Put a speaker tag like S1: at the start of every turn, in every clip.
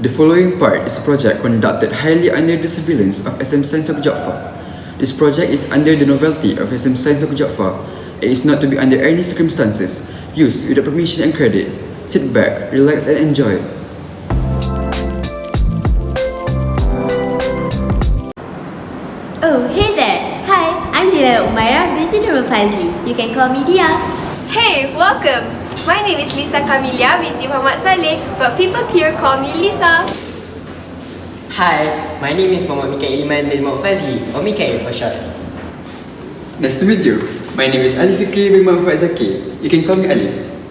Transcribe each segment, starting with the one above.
S1: The following part is a project conducted highly under the surveillance of SM SAINS Dr. JAAFAR. This project is under the novelty of SM SAINS Dr. JAAFAR. It is not to be under any circumstances used without permission and credit. Sit back, relax and enjoy.
S2: Oh, hey there! Hi, I'm UMAIRAH binti NURUL FADZLI. You can call me Dia.
S3: Hey, welcome! My name is KAMILIA binti SALLEH, but people here call me Lisa.
S4: Hi, my name is MIKHAIL IMAN bin FADZLI, or MIKHAIL for short.
S1: Nice to meet you. My name is FIKRI bin ZAKIR. You can call me ALIFF.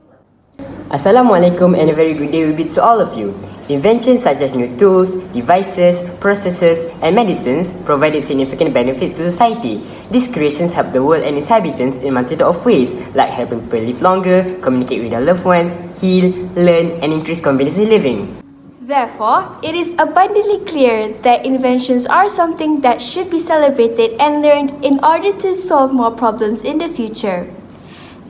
S4: Assalamualaikum and a very good day will be to all of you. Inventions such as new tools, devices, processes, and medicines provided significant benefits to society. These creations help the world and its inhabitants in a multitude of ways, like helping people live longer, communicate with their loved ones, heal, learn, and increase convenience in living.
S5: Therefore, it is abundantly clear that inventions are something that should be celebrated and learned in order to solve more problems in the future.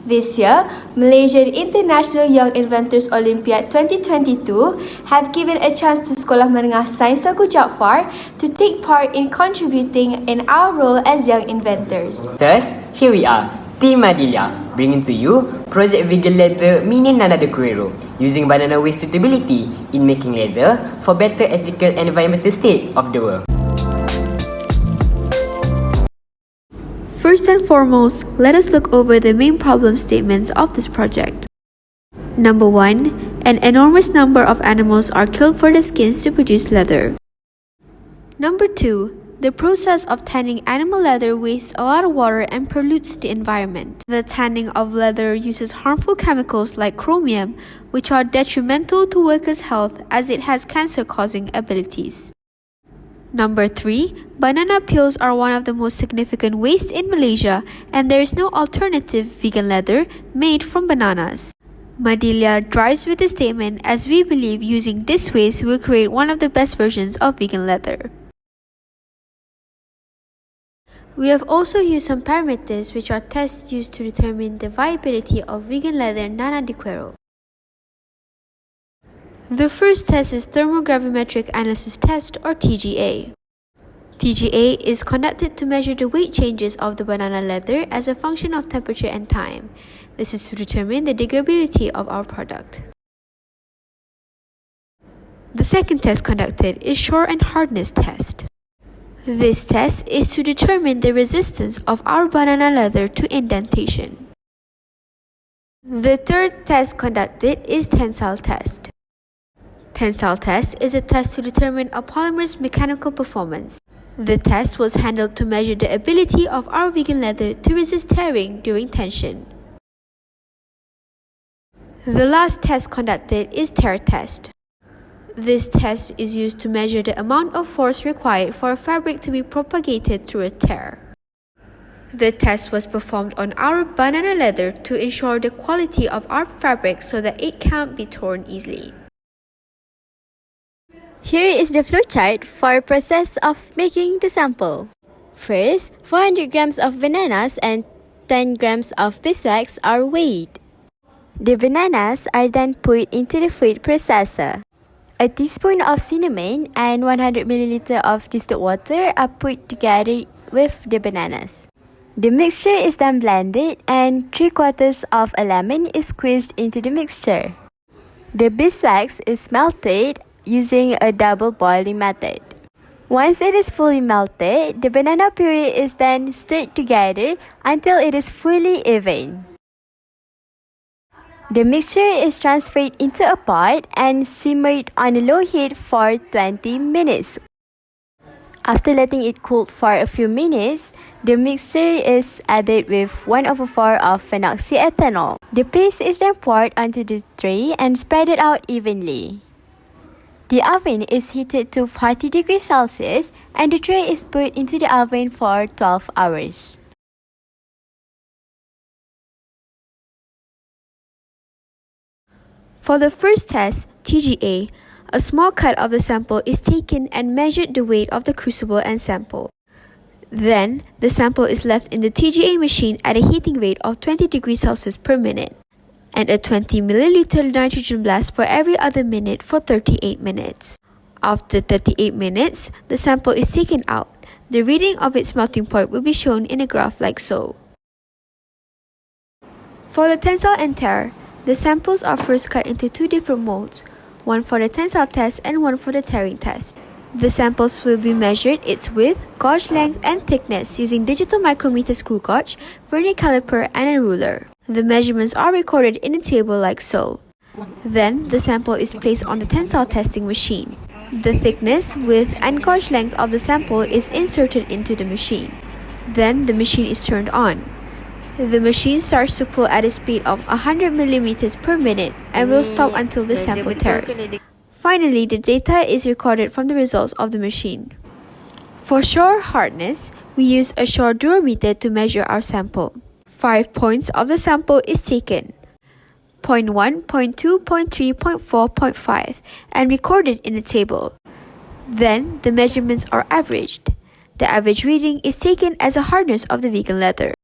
S5: This year, Malaysian International Young Inventors Olympiad 2022 have given a chance to Sekolah Menengah Sains Dr. JAAFAR to take part in contributing in our role as young inventors.
S4: Thus, here we are, Team Madilia, bringing to you Project Vegan Leather Minion and Cuero, using banana waste suitability in making leather for better ethical and environmental state of the world.
S5: First and foremost, let us look over the main problem statements of this project. Number 1. An enormous number of animals are killed for the skins to produce leather. Number 2. The process of tanning animal leather wastes a lot of water and pollutes the environment. The tanning of leather uses harmful chemicals like chromium, which are detrimental to workers' health as it has cancer-causing abilities. Number 3. Banana peels are one of the most significant waste in Malaysia, and there is no alternative vegan leather made from bananas. Madilia drives with the statement as we believe using this waste will create one of the best versions of vegan leather. We have also used some parameters which are tests used to determine the viability of vegan leather Nana de Cuero. The first test is Thermogravimetric Analysis Test, or TGA. TGA is conducted to measure the weight changes of the banana leather as a function of temperature and time. This is to determine the degradability of our product. The second test conducted is Shore and Hardness Test. This test is to determine the resistance of our banana leather to indentation. The third test conducted is Tensile Test. Tensile test is a test to determine a polymer's mechanical performance. The test was handled to measure the ability of our vegan leather to resist tearing during tension. The last test conducted is Tear Test. This test is used to measure the amount of force required for a fabric to be propagated through a tear. The test was performed on our banana leather to ensure the quality of our fabric so that it can't be torn easily.
S2: Here is the flowchart for process of making the sample. First, 400 grams of bananas and 10 grams of beeswax are weighed. The bananas are then put into the food processor. A teaspoon of cinnamon and 100 ml of distilled water are put together with the bananas. The mixture is then blended and 3/4 of a lemon is squeezed into the mixture. The beeswax is melted using a double boiling method. Once it is fully melted, the banana puree is then stirred together until it is fully even. The mixture is transferred into a pot and simmered on a low heat for 20 minutes. After letting it cool for a few minutes, the mixture is added with 1/4 of phenoxyethanol. The paste is then poured onto the tray and spread it out evenly. The oven is heated to 40 degrees Celsius and the tray is put into the oven for 12 hours.
S5: For the first test, TGA, a small cut of the sample is taken and measured the weight of the crucible and sample. Then, the sample is left in the TGA machine at a heating rate of 20 degrees Celsius per minute, and a 20 milliliter nitrogen blast for every other minute for 38 minutes. After 38 minutes, the sample is taken out. The reading of its melting point will be shown in a graph like so. For the tensile and tear, the samples are first cut into two different molds, one for the tensile test and one for the tearing test. The samples will be measured its width, gauge length and thickness using digital micrometer screw gauge, vernier caliper and a ruler. The measurements are recorded in a table like so. Then, the sample is placed on the tensile testing machine. The thickness, width and gauge length of the sample is inserted into the machine. Then, the machine is turned on. The machine starts to pull at a speed of 100 millimeters per minute and will stop until the sample tears. Finally, the data is recorded from the results of the machine. For shore hardness, we use a shore durometer to measure our sample. 5 points of the sample is taken, 0.1, 0.2, 0.3, 0.4, 0.5, and recorded in a table. Then, the measurements are averaged. The average reading is taken as a hardness of the vegan leather.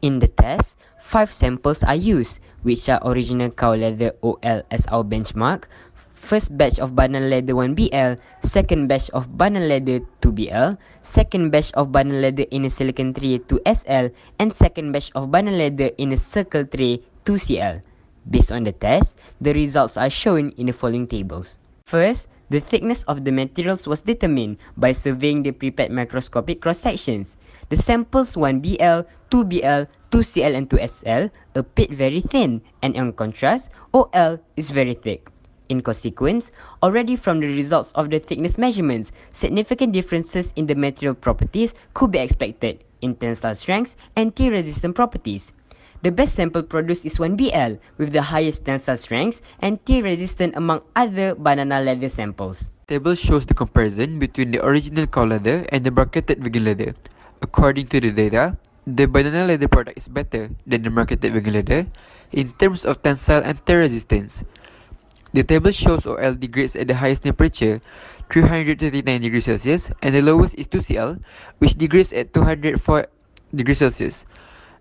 S4: In the test, 5 samples are used, which are original cow leather OL as our benchmark, first batch of banana leather 1BL, second batch of banana leather 2BL, second batch of banana leather in a silicon tray 2SL, and second batch of banana leather in a circle tray 2CL. Based on the test, the results are shown in the following tables. First, the thickness of the materials was determined by surveying the prepared microscopic cross-sections. The samples 1BL, 2BL, 2CL and 2SL appeared very thin, and in contrast, OL is very thick. In consequence, already from the results of the thickness measurements, significant differences in the material properties could be expected in tensile strengths and tear-resistant properties. The best sample produced is 1BL with the highest tensile strengths and tear-resistant among other banana leather samples.
S1: Table shows the comparison between the original cow leather and the marketed vegan leather. According to the data, the banana leather product is better than the marketed vegan leather in terms of tensile and tear resistance. The table shows OL degrades at the highest temperature, 339 degrees Celsius, and the lowest is 2CL, which degrades at 204 degrees Celsius.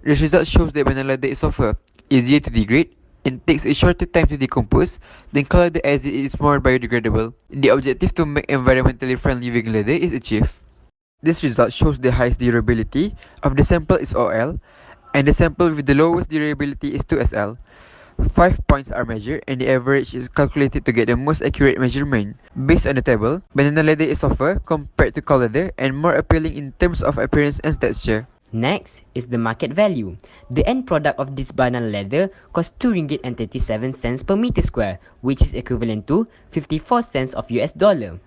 S1: The result shows that banana leather is softer, easier to degrade, and takes a shorter time to decompose than cow leather as it is more biodegradable. The objective to make environmentally friendly vegan leather is achieved. This result shows the highest durability of the sample is OL, and the sample with the lowest durability is 2SL. 5 points are measured and the average is calculated to get the most accurate measurement. Based on the table, banana leather is softer compared to cow leather and more appealing in terms of appearance and texture.
S4: Next is the market value. The end product of this banana leather costs RM2.37 per meter square, which is equivalent to 54 cents of US dollar.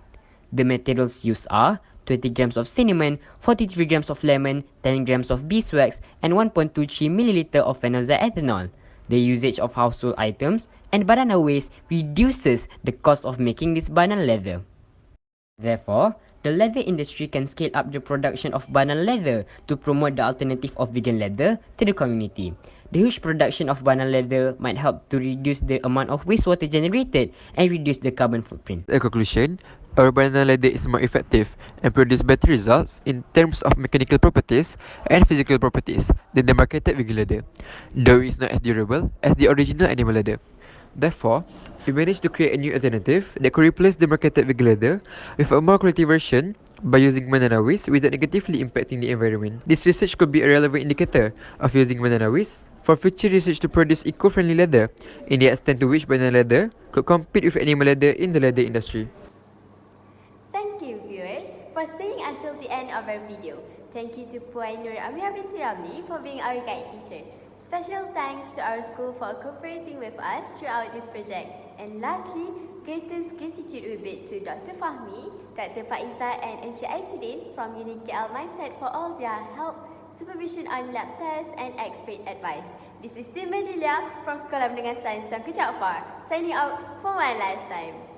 S4: The materials used are 20 grams of cinnamon, 43 grams of lemon, 10 grams of beeswax, and 1.23 milliliter of phenolxide ethanol. The usage of household items and banana waste reduces the cost of making this banana leather. Therefore, the leather industry can scale up the production of banana leather to promote the alternative of vegan leather to the community. The huge production of banana leather might help to reduce the amount of wastewater generated and reduce the carbon footprint.
S1: In conclusion, our banana leather is more effective and produce better results in terms of mechanical properties and physical properties than the marketed vegan leather, though it is not as durable as the original animal leather. Therefore, we managed to create a new alternative that could replace the marketed vegan leather with a more quality version by using banana waste without negatively impacting the environment. This research could be a relevant indicator of using banana waste for future research to produce eco-friendly leather in the extent to which banana leather could compete with animal leather in the leather industry.
S2: Thank you, viewers, for staying until the end of our video. Thank you to Puan Nur AMIRA binti RAMLI for being our guide teacher. Special thanks to our school for cooperating with us throughout this project. And lastly, greatest gratitude we bid to Dr. Fahmi, Dr. Faiza and Encik Aisidin from Unit KL Mindset for all their help, supervision on lab tests and expert advice. This is Tim Medelia from Sekolah Menengah Sains Tuanku JAAFAR, signing out for one last time.